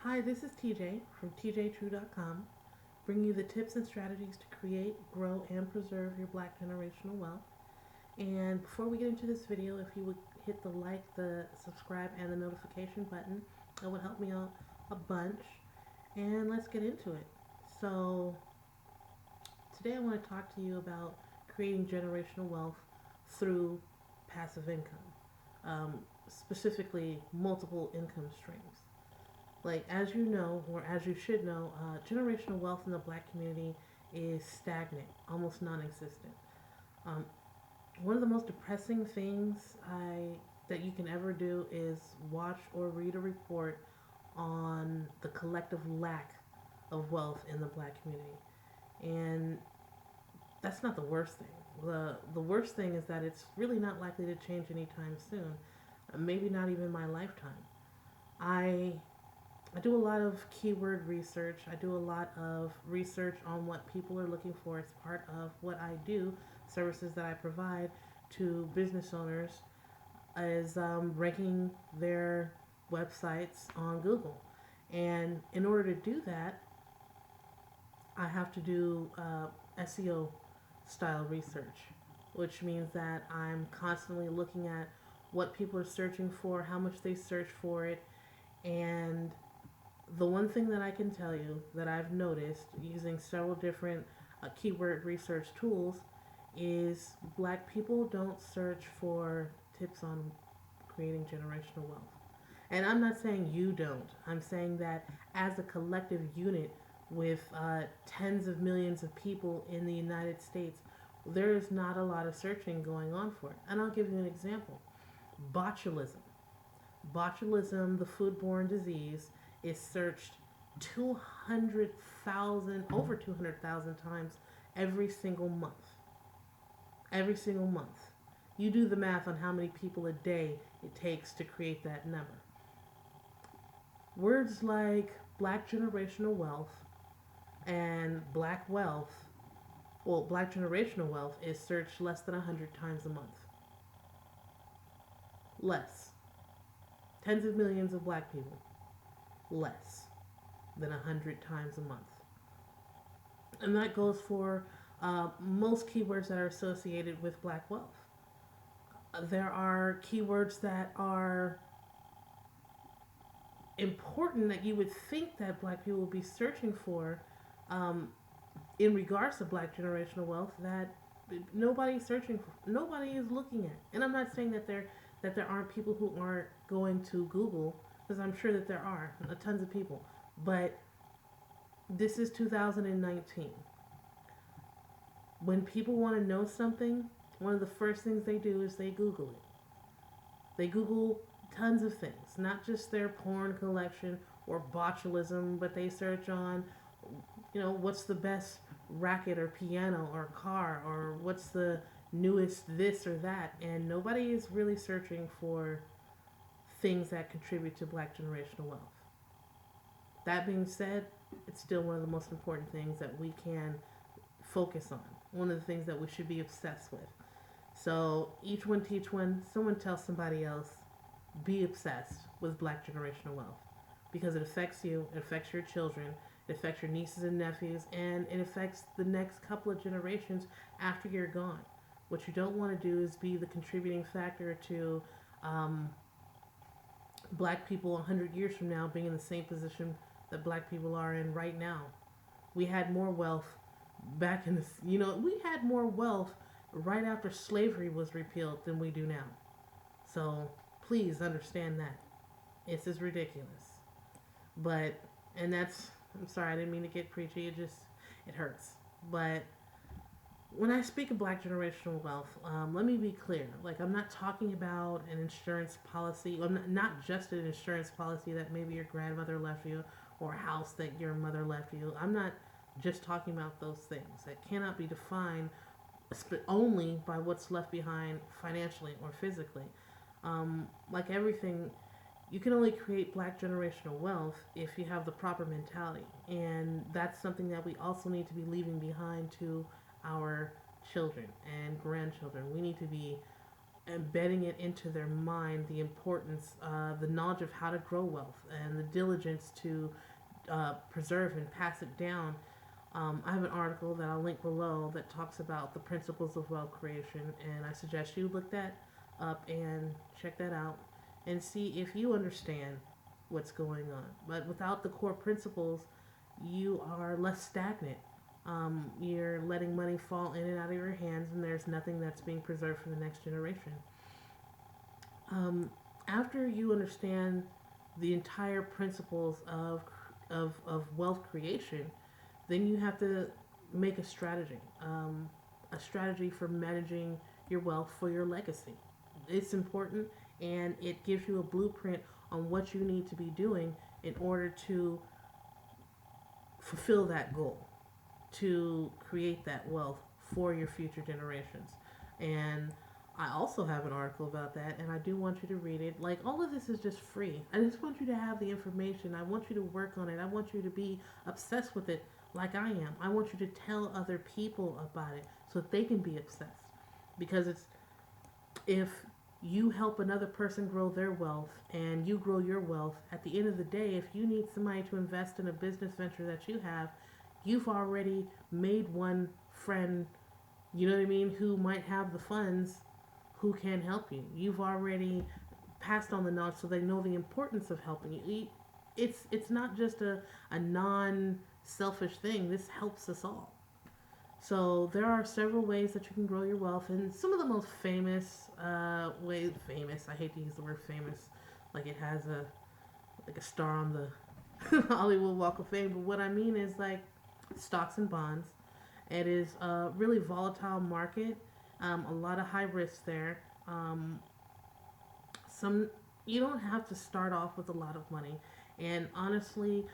Hi, this is TJ from TJTrue.com, bringing you the tips and strategies to create, grow, and preserve your Black generational wealth. And before we get into this video, if you would hit the like, the subscribe, and the notification button, that would help me out a bunch. And let's get into it. So, today I want to talk to you about creating generational wealth through passive income, specifically multiple income streams. Like, as you know, or as you should know, generational wealth in the black community is stagnant, almost non existent. Um, One of the most depressing things that you can ever do is watch or read a report on the collective lack of wealth in the black community. And that's not the worst thing. The worst thing is that it's really not likely to change anytime soon, maybe not even my lifetime. I I do a lot of keyword research. I do a lot of research on what people are looking for as part of what I do, services that I provide to business owners, is ranking their websites on Google. And in order to do that, I have to do SEO style research, which means that I'm constantly looking at what people are searching for, how much they search for it, and the one thing that I can tell you that I've noticed using several different keyword research tools is black people don't search for tips on creating generational wealth. And I'm not saying you don't. I'm saying that as a collective unit with tens of millions of people in the United States, there is not a lot of searching going on for it. And I'll give you an example. Botulism. Botulism, the foodborne disease, is searched 200,000, over 200,000 times every single month. Every single month. You do the math on how many people a day it takes to create that number. Words like black generational wealth and black wealth, well, black generational wealth is searched less than 100 times a month. Less. Tens of millions of black people. Less than 100 times a month. And that goes for most keywords that are associated with black wealth. There are keywords that are important that you would think that black people would be searching for um, in regards to black generational wealth that nobody's searching for, nobody is looking at. And I'm not saying that there aren't people who aren't going to Google, because I'm sure that there are tons of people. But this is 2019. When people want to know something, one of the first things they do is they Google it. They Google tons of things, not just their porn collection or botulism, but they search on, what's the best racket or piano or car, or what's the newest this or that. And nobody is really searching for things that contribute to black generational wealth. That being said, it's still one of the most important things that we can focus on. One of the things that we should be obsessed with. So each one teach one, someone tell somebody else, be obsessed with black generational wealth. Because it affects you, it affects your children, it affects your nieces and nephews, and it affects the next couple of generations after you're gone. What you don't want to do is be the contributing factor to black people 100 years from now being in the same position that black people are in right now. We had more wealth back in the, we had more wealth right after slavery was repealed than we do now. So please understand that. It's just ridiculous. But, and that's, I'm sorry, I didn't mean to get preachy. It hurts. But when I speak of black generational wealth, let me be clear. Like, I'm not talking about an insurance policy, not just an insurance policy that maybe your grandmother left you or a house that your mother left you. I'm not just talking about those things that cannot be defined only by what's left behind financially or physically. Like everything, you can only create black generational wealth if you have the proper mentality. And that's something that we also need to be leaving behind to our children and grandchildren. We need to be embedding it into their mind, the importance, the knowledge of how to grow wealth, and the diligence to preserve and pass it down. I have an article that I'll link below that talks about the principles of wealth creation, and I suggest you look that up and check that out and see if you understand what's going on. But without the core principles, you are less stagnant. You're letting money fall in and out of your hands, and there's nothing that's being preserved for the next generation. After you understand the entire principles of wealth creation, then you have to make a strategy for managing your wealth for your legacy. It's important, and it gives you a blueprint on what you need to be doing in order to fulfill that goal, to create that wealth for your future generations. And I also have an article about that, and I do want you to read it. Like, all of this is just free. I just want you to have the information. I want you to work on it. I want you to be obsessed with it like I am. I want you to tell other people about it so that they can be obsessed. Because it's, if you help another person grow their wealth and you grow your wealth, at the end of the day, if you need somebody to invest in a business venture that you have, you've already made one friend, you know what I mean, who might have the funds, who can help you. You've already passed on the knowledge so they know the importance of helping you. It's not just a non selfish thing. This helps us all. So there are several ways that you can grow your wealth, and some of the most famous ways. Famous. I hate to use the word famous, like it has a star on the Hollywood Walk of Fame. But what I mean is like stocks and bonds. It is a really volatile market. A lot of high risk there. Some You don't have to start off with a lot of money, and honestly,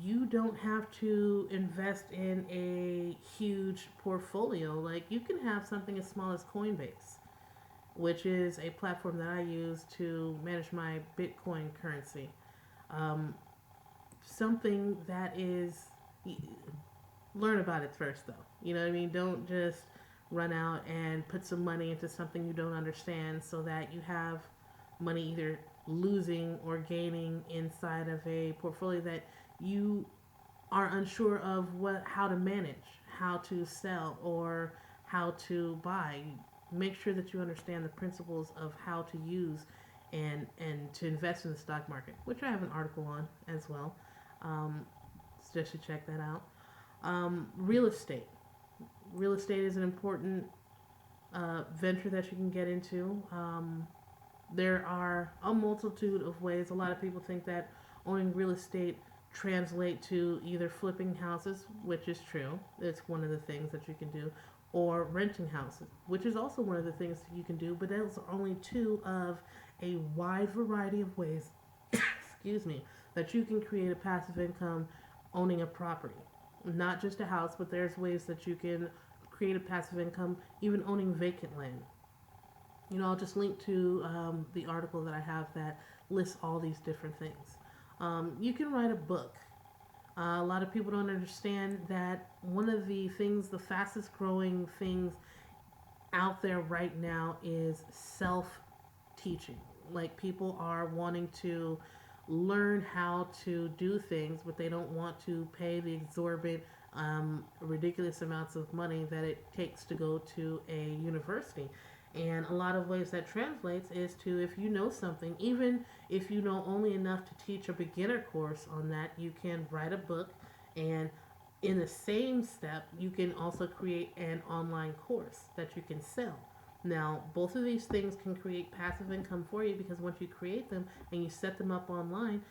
you don't have to invest in a huge portfolio. Like, you can have something as small as Coinbase, which is a platform that I use to manage my Bitcoin currency. Um, Something that is, learn about it first, though. You know what I mean? Don't just run out and put some money into something you don't understand so that you have money either losing or gaining inside of a portfolio that you are unsure of how to manage, how to sell, or how to buy. Make sure that you understand the principles of how to use and to invest in the stock market, which I have an article on as well. Um, just to check that out. Real estate. Real estate is an important venture that you can get into. There are a multitude of ways. A lot of people think that owning real estate translate to either flipping houses, which is true. It's one of the things that you can do, or renting houses, which is also one of the things that you can do. But those are only two of a wide variety of ways, excuse me, that you can create a passive income owning a property. Not just a house, but there's ways that you can create a passive income even owning vacant land. I'll just link to the article that I have that lists all these different things. You can write a book. A lot of people don't understand that one of the things, the fastest growing things out there right now is self teaching. Like, people are wanting to learn how to do things, but they don't want to pay the exorbitant, ridiculous amounts of money that it takes to go to a university. And a lot of ways that translates is to, if you know something, even if you know only enough to teach a beginner course on that, you can write a book, and in the same step, you can also create an online course that you can sell. Now, both of these things can create passive income for you, because once you create them and you set them up online,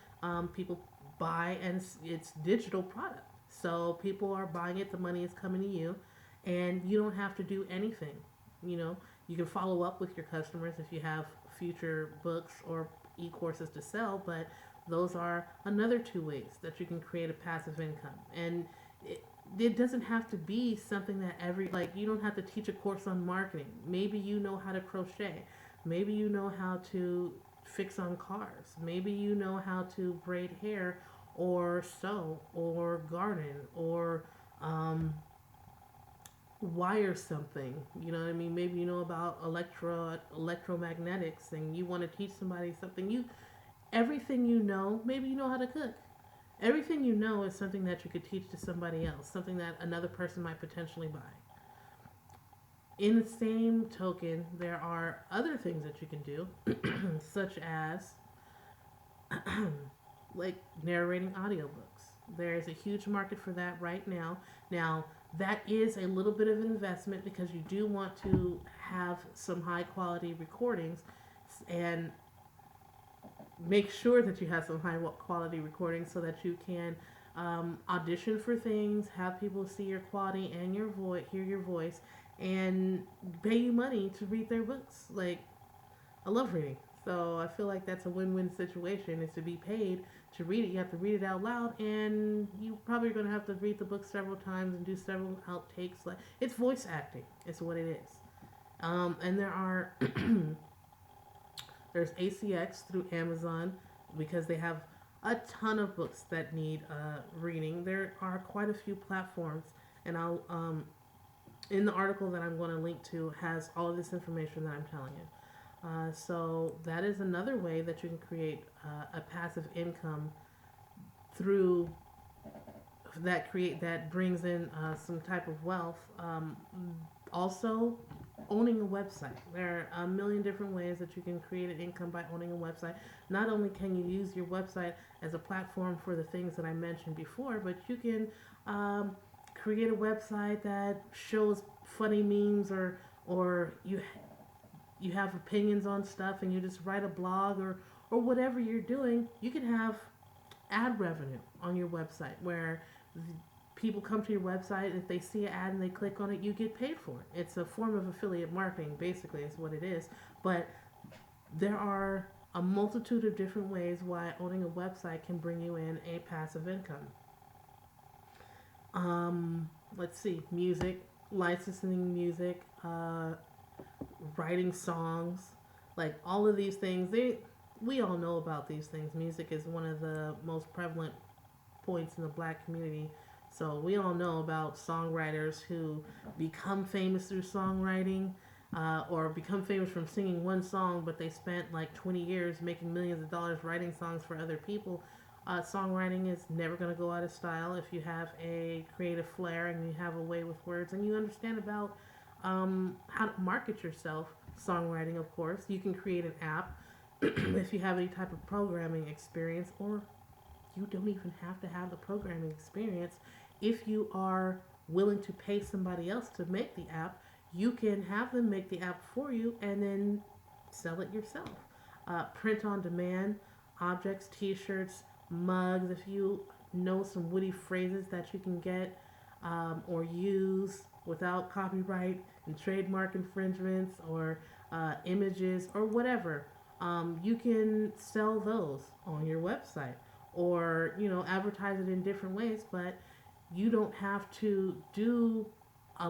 people buy, and it's digital product. So people are buying it, the money is coming to you, and you don't have to do anything. You know, you can follow up with your customers if you have future books or e-courses to sell, but those are another two ways that you can create a passive income. And it doesn't have to be something that you don't have to teach a course on marketing. Maybe you know how to crochet. Maybe you know how to fix on cars. Maybe you know how to braid hair or sew or garden or wire something. You know what I mean? Maybe you know about electromagnetics and you want to teach somebody something. You everything you know, maybe you know how to cook. Everything you know is something that you could teach to somebody else, something that another person might potentially buy. In the same token, there are other things that you can do, such as like narrating audiobooks. There's a huge market for that right now. Now, that is a little bit of an investment because you do want to have some high quality recordings and make sure that you have some high quality recordings so that you can audition for things, have people see your quality and your voice, hear your voice, and pay you money to read their books. Like, I love reading. So I feel like that's a win-win situation is to be paid to read it. You have to read it out loud and you probably are going to have to read the book several times and do several outtakes. Like it's voice acting. It's what it is. And there are there's ACX through Amazon because they have a ton of books that need reading. There are quite a few platforms and I'll in the article that I'm going to link to has all of this information that I'm telling you. So that is another way that you can create a passive income through that brings in some type of wealth. Also, owning a website. There are a million different ways that you can create an income by owning a website. Not only can you use your website as a platform for the things that I mentioned before, but you can create a website that shows funny memes or you have opinions on stuff and you just write a blog or whatever you're doing, you can have ad revenue on your website where people come to your website and if they see an ad and they click on it, you get paid for it. It's a form of affiliate marketing, basically, is what it is. But there are a multitude of different ways why owning a website can bring you in a passive income. Let's see, music, licensing music, writing songs, like all of these things. We all know about these things. Music is one of the most prevalent points in the black community. So we all know about songwriters who become famous through songwriting, or become famous from singing one song, but they spent like 20 years making millions of dollars writing songs for other people. Songwriting is never going to go out of style if you have a creative flair and you have a way with words and you understand about how to market yourself. Songwriting, of course. You can create an app if you have any type of programming experience, or you don't even have to have the programming experience. If you are willing to pay somebody else to make the app, you can have them make the app for you and then sell it yourself. Print on demand, objects, t shirts, mugs. If you know some witty phrases that you can get or use without copyright and trademark infringements or images or whatever, you can sell those on your website or advertise it in different ways. But you don't have to do a